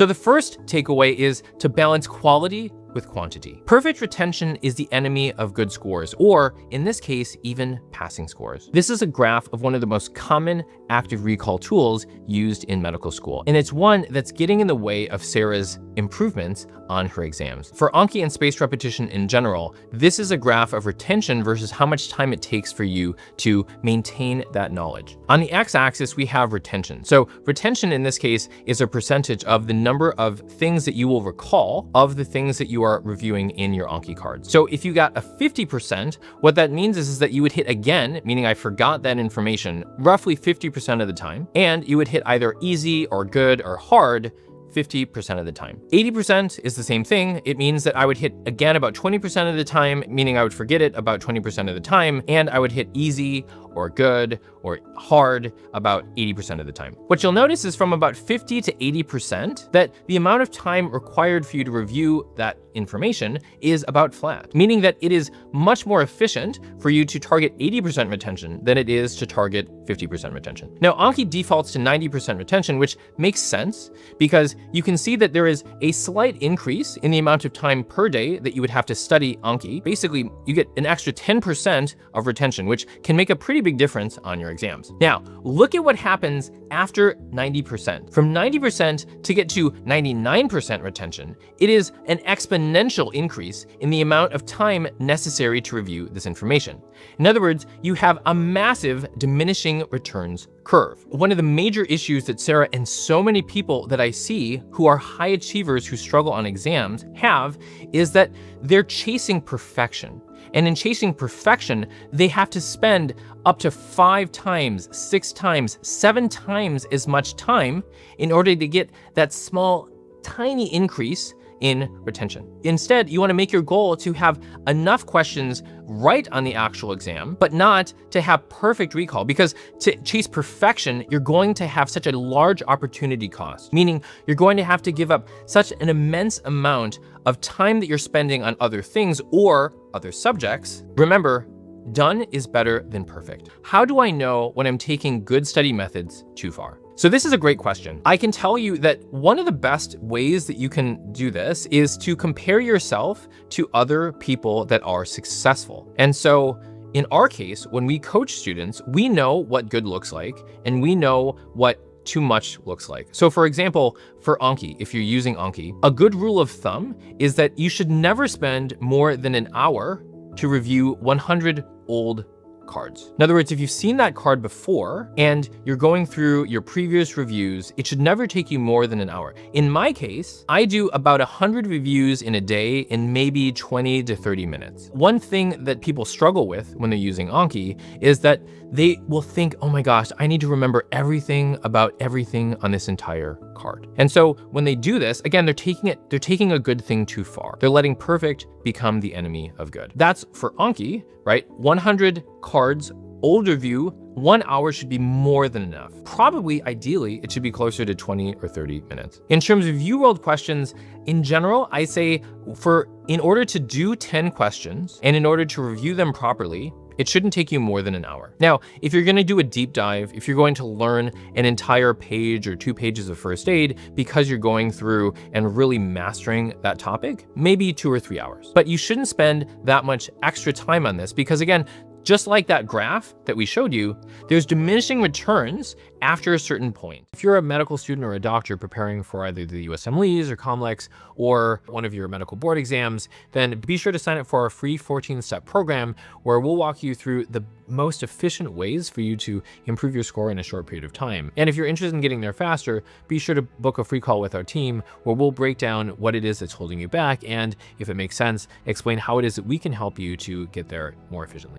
So the first takeaway is to balance quality with quantity. Perfect retention is the enemy of good scores, or in this case, even passing scores. This is a graph of one of the most common active recall tools used in medical school, and it's one that's getting in the way of Sarah's improvements on her exams. For Anki and spaced repetition in general, this is a graph of retention versus how much time it takes for you to maintain that knowledge. On the x-axis, we have retention. So retention in this case is a percentage of the number of things that you will recall of the things that you are reviewing in your Anki cards. So if you got a 50%, what that means is that you would hit again, meaning I forgot that information, roughly 50% of the time, and you would hit either easy or good or hard 50% of the time. 80% is the same thing. It means that I would hit again about 20% of the time, meaning I would forget it about 20% of the time, and I would hit easy or good or hard about 80% of the time. What you'll notice is from about 50 to 80% that the amount of time required for you to review that information is about flat, meaning that it is much more efficient for you to target 80% retention than it is to target 50% retention. Now, Anki defaults to 90% retention, which makes sense because you can see that there is a slight increase in the amount of time per day that you would have to study Anki. Basically, you get an extra 10% of retention, which can make a pretty big difference on your exams. Now, look at what happens after 90%. From 90% to get to 99% retention, it is an exponential increase in the amount of time necessary to review this information. In other words, you have a massive diminishing returns curve. One of the major issues that Sarah and so many people that I see who are high achievers who struggle on exams have is that they're chasing perfection. And in chasing perfection, they have to spend up to 5 times, 6 times, 7 times as much time in order to get that small, tiny increase in retention. Instead, you want to make your goal to have enough questions right on the actual exam, but not to have perfect recall, because to chase perfection, you're going to have such a large opportunity cost, meaning you're going to have to give up such an immense amount of time that you're spending on other things or other subjects. Remember, done is better than perfect. How do I know when I'm taking good study methods too far? So this is a great question. I can tell you that one of the best ways that you can do this is to compare yourself to other people that are successful. And so in our case, when we coach students, we know what good looks like, and we know what too much looks like. So for example, for Anki, if you're using Anki, a good rule of thumb is that you should never spend more than an hour to review 100 old cards. In other words, if you've seen that card before and you're going through your previous reviews, it should never take you more than an hour. In my case, I do about 100 reviews in a day in maybe 20 to 30 minutes. One thing that people struggle with when they're using Anki is that they will think, oh my gosh, I need to remember everything about everything on this entire card. And so when they do this, again, they're taking a good thing too far. They're letting perfect become the enemy of good. That's for Anki, right? 100 cards, old review, 1 hour should be more than enough. Probably, ideally, it should be closer to 20 or 30 minutes. In terms of UWorld questions, in general, I say in order to do 10 questions and in order to review them properly, it shouldn't take you more than an hour. Now, if you're gonna do a deep dive, if you're going to learn an entire page or 2 pages of first aid because you're going through and really mastering that topic, maybe 2 or 3 hours. But you shouldn't spend that much extra time on this because again, just like that graph that we showed you, there's diminishing returns after a certain point. If you're a medical student or a doctor preparing for either the USMLEs or COMLEX or one of your medical board exams, then be sure to sign up for our free 14-step program where we'll walk you through the most efficient ways for you to improve your score in a short period of time. And if you're interested in getting there faster, be sure to book a free call with our team where we'll break down what it is that's holding you back and, if it makes sense, explain how it is that we can help you to get there more efficiently.